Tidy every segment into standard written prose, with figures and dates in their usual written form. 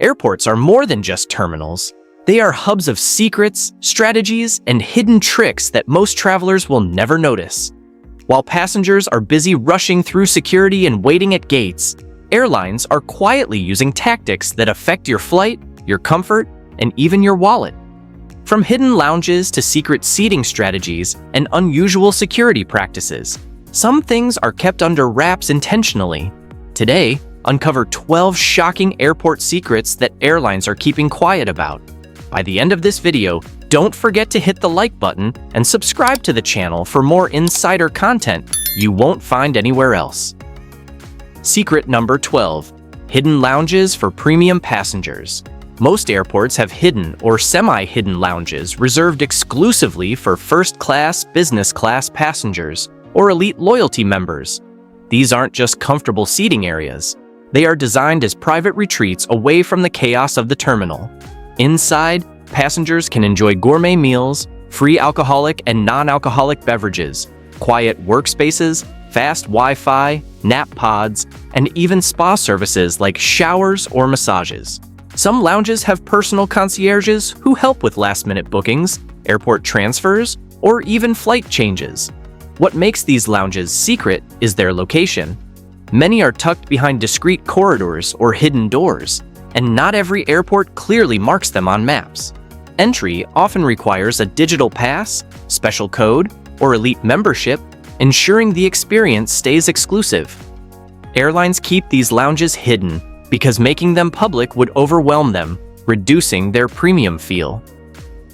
Airports are more than just terminals. They are hubs of secrets, strategies, and hidden tricks that most travelers will never notice. While passengers are busy rushing through security and waiting at gates, airlines are quietly using tactics that affect your flight, your comfort, and even your wallet. From hidden lounges to secret seating strategies and unusual security practices, some things are kept under wraps intentionally. Today, uncover 12 shocking airport secrets that airlines are keeping quiet about. By the end of this video, don't forget to hit the like button and subscribe to the channel for more insider content you won't find anywhere else. Secret number 12. Hidden lounges for premium passengers. Most airports have hidden or semi-hidden lounges reserved exclusively for first-class, business-class passengers or elite loyalty members. These aren't just comfortable seating areas. They are designed as private retreats away from the chaos of the terminal. Inside, passengers can enjoy gourmet meals, free alcoholic and non-alcoholic beverages, quiet workspaces, fast Wi-Fi, nap pods, and even spa services like showers or massages. Some lounges have personal concierges who help with last-minute bookings, airport transfers, or even flight changes. What makes these lounges secret is their location. Many are tucked behind discreet corridors or hidden doors, and not every airport clearly marks them on maps. Entry often requires a digital pass, special code, or elite membership, ensuring the experience stays exclusive. Airlines keep these lounges hidden because making them public would overwhelm them, reducing their premium feel.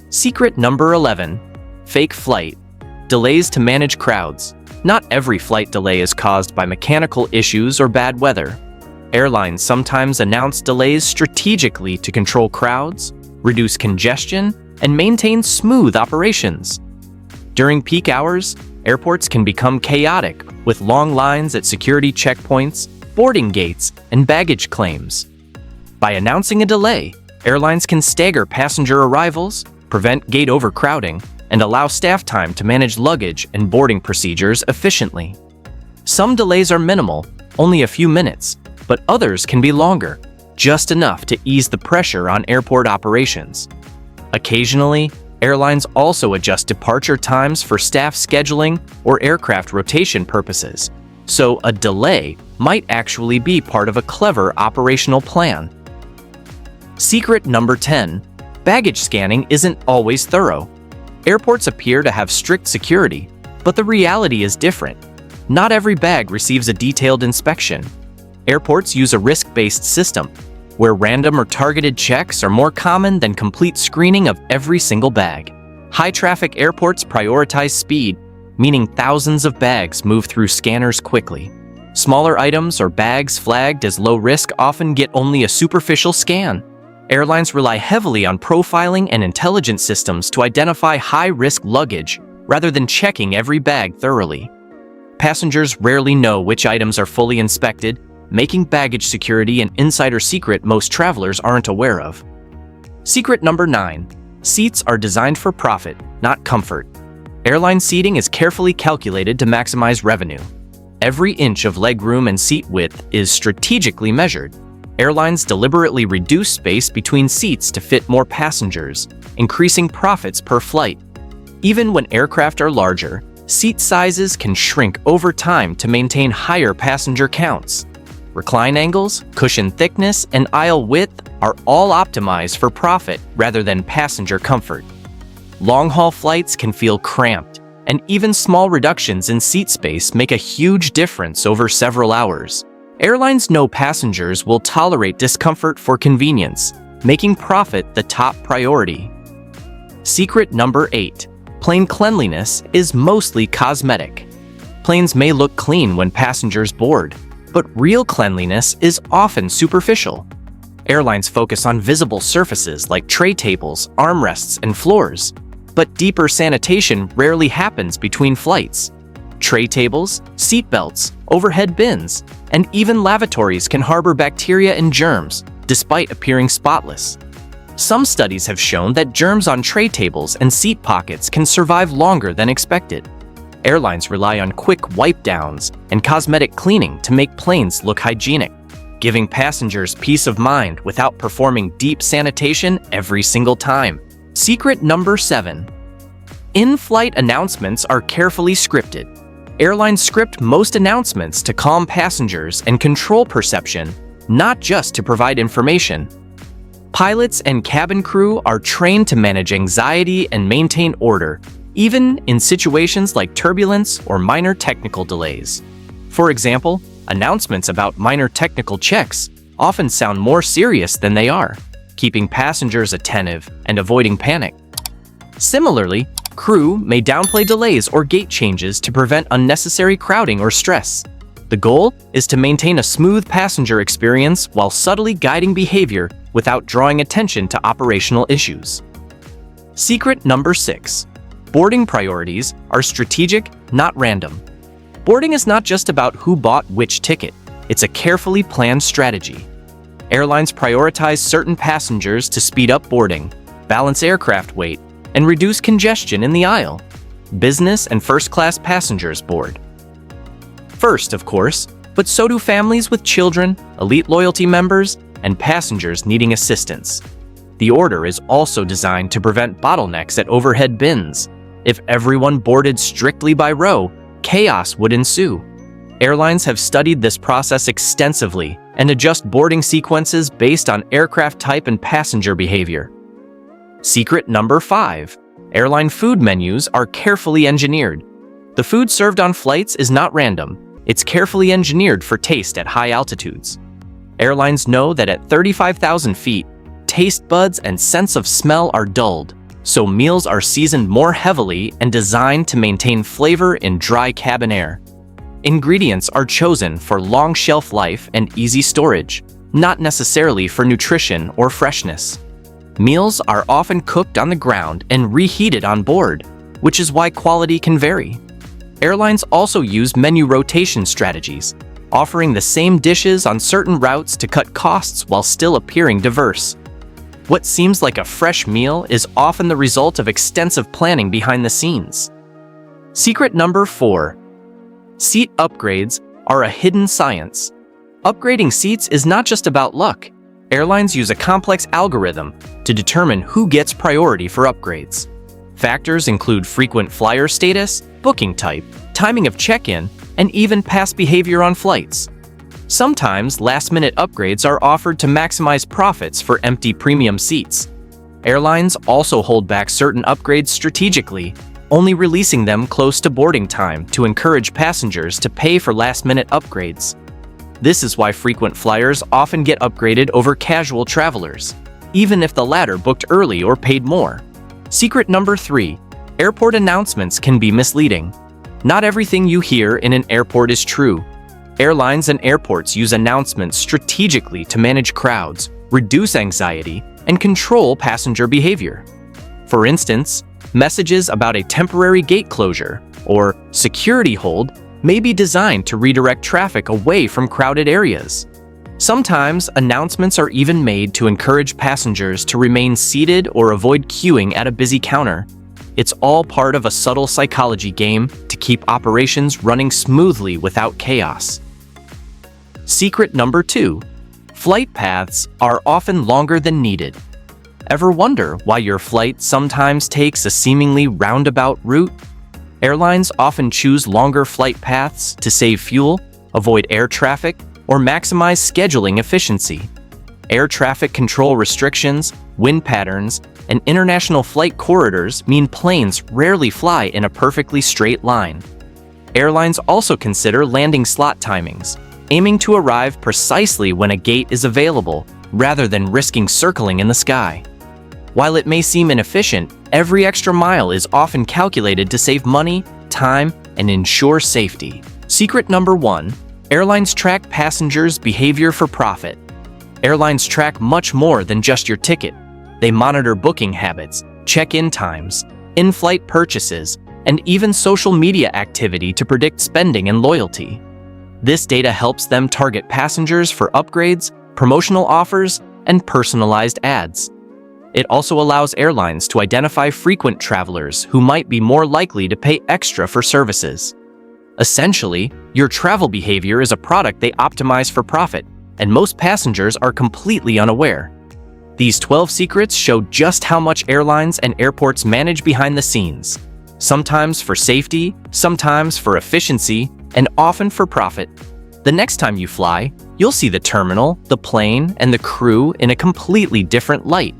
Secret number 11. Fake flight. Delays to manage crowds. Not every flight delay is caused by mechanical issues or bad weather. Airlines sometimes announce delays strategically to control crowds, reduce congestion, and maintain smooth operations. During peak hours, airports can become chaotic with long lines at security checkpoints, boarding gates, and baggage claims. By announcing a delay, airlines can stagger passenger arrivals, prevent gate overcrowding, and allow staff time to manage luggage and boarding procedures efficiently. Some delays are minimal, only a few minutes, but others can be longer, just enough to ease the pressure on airport operations. Occasionally, airlines also adjust departure times for staff scheduling or aircraft rotation purposes, so a delay might actually be part of a clever operational plan. Secret number 10. Baggage scanning isn't always thorough. Airports appear to have strict security, but the reality is different. Not every bag receives a detailed inspection. Airports use a risk-based system, where random or targeted checks are more common than complete screening of every single bag. High-traffic airports prioritize speed, meaning thousands of bags move through scanners quickly. Smaller items or bags flagged as low risk often get only a superficial scan. Airlines rely heavily on profiling and intelligence systems to identify high-risk luggage rather than checking every bag thoroughly. Passengers rarely know which items are fully inspected, making baggage security an insider secret most travelers aren't aware of. Secret number 9. Seats are designed for profit, not comfort. Airline seating is carefully calculated to maximize revenue. Every inch of legroom and seat width is strategically measured. Airlines deliberately reduce space between seats to fit more passengers, increasing profits per flight. Even when aircraft are larger, seat sizes can shrink over time to maintain higher passenger counts. Recline angles, cushion thickness, and aisle width are all optimized for profit rather than passenger comfort. Long-haul flights can feel cramped, and even small reductions in seat space make a huge difference over several hours. Airlines know passengers will tolerate discomfort for convenience, making profit the top priority. Secret number 8. Plane cleanliness is mostly cosmetic. Planes may look clean when passengers board, but real cleanliness is often superficial. Airlines focus on visible surfaces like tray tables, armrests, and floors, but deeper sanitation rarely happens between flights. Tray tables, seat belts, overhead bins, and even lavatories can harbor bacteria and germs, despite appearing spotless. Some studies have shown that germs on tray tables and seat pockets can survive longer than expected. Airlines rely on quick wipe-downs and cosmetic cleaning to make planes look hygienic. giving passengers peace of mind without performing deep sanitation every single time. Secret number 7. In-flight announcements are carefully scripted. Airlines script most announcements to calm passengers and control perception, not just to provide information. Pilots and cabin crew are trained to manage anxiety and maintain order, even in situations like turbulence or minor technical delays. For example, announcements about minor technical checks often sound more serious than they are, keeping passengers attentive and avoiding panic. Similarly, crew may downplay delays or gate changes to prevent unnecessary crowding or stress. The goal is to maintain a smooth passenger experience while subtly guiding behavior without drawing attention to operational issues. Secret number 6. Boarding priorities are strategic, not random. Boarding is not just about who bought which ticket. It's a carefully planned strategy. Airlines prioritize certain passengers to speed up boarding, balance aircraft weight, and reduce congestion in the aisle. Business and first-class passengers board first, of course, but so do families with children, elite loyalty members, and passengers needing assistance. The order is also designed to prevent bottlenecks at overhead bins. If everyone boarded strictly by row, chaos would ensue. Airlines have studied this process extensively and adjust boarding sequences based on aircraft type and passenger behavior. Secret number 5. Airline food menus are carefully engineered. The food served on flights is not random. It's carefully engineered for taste at high altitudes. Airlines know that at 35,000 feet, taste buds and sense of smell are dulled, so meals are seasoned more heavily and designed to maintain flavor in dry cabin air. Ingredients are chosen for long shelf life and easy storage, not necessarily for nutrition or freshness. Meals are often cooked on the ground and reheated on board, which is why quality can vary. Airlines also use menu rotation strategies, offering the same dishes on certain routes to cut costs while still appearing diverse. What seems like a fresh meal is often the result of extensive planning behind the scenes. Secret number 4. Seat upgrades are a hidden science. Upgrading seats is not just about luck. Airlines use a complex algorithm to determine who gets priority for upgrades. Factors include frequent flyer status, booking type, timing of check-in, and even past behavior on flights. Sometimes last-minute upgrades are offered to maximize profits for empty premium seats. Airlines also hold back certain upgrades strategically, only releasing them close to boarding time to encourage passengers to pay for last-minute upgrades. This is why frequent flyers often get upgraded over casual travelers, even if the latter booked early or paid more. Secret number 3. Airport announcements can be misleading. Not everything you hear in an airport is true. Airlines and airports use announcements strategically to manage crowds, reduce anxiety, and control passenger behavior. For instance, messages about a temporary gate closure or security hold may be designed to redirect traffic away from crowded areas. Sometimes, announcements are even made to encourage passengers to remain seated or avoid queuing at a busy counter. It's all part of a subtle psychology game to keep operations running smoothly without chaos. Secret number 2. Flight paths are often longer than needed. Ever wonder why your flight sometimes takes a seemingly roundabout route? Airlines often choose longer flight paths to save fuel, avoid air traffic, or maximize scheduling efficiency. Air traffic control restrictions, wind patterns, and international flight corridors mean planes rarely fly in a perfectly straight line. Airlines also consider landing slot timings, aiming to arrive precisely when a gate is available, rather than risking circling in the sky. While it may seem inefficient, every extra mile is often calculated to save money, time, and ensure safety. Secret number 1. Airlines track passengers' behavior for profit. Airlines track much more than just your ticket. They monitor booking habits, check-in times, in-flight purchases, and even social media activity to predict spending and loyalty. This data helps them target passengers for upgrades, promotional offers, and personalized ads. It also allows airlines to identify frequent travelers who might be more likely to pay extra for services. Essentially, your travel behavior is a product they optimize for profit, and most passengers are completely unaware. These 12 secrets show just how much airlines and airports manage behind the scenes, sometimes for safety, sometimes for efficiency, and often for profit. The next time you fly, you'll see the terminal, the plane, and the crew in a completely different light.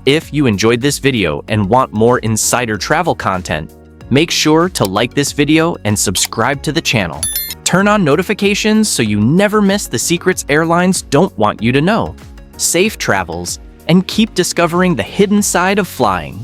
If you enjoyed this video and want more insider travel content, make sure to like this video and subscribe to the channel. Turn on notifications so you never miss the secrets airlines don't want you to know. Safe travels, and keep discovering the hidden side of flying.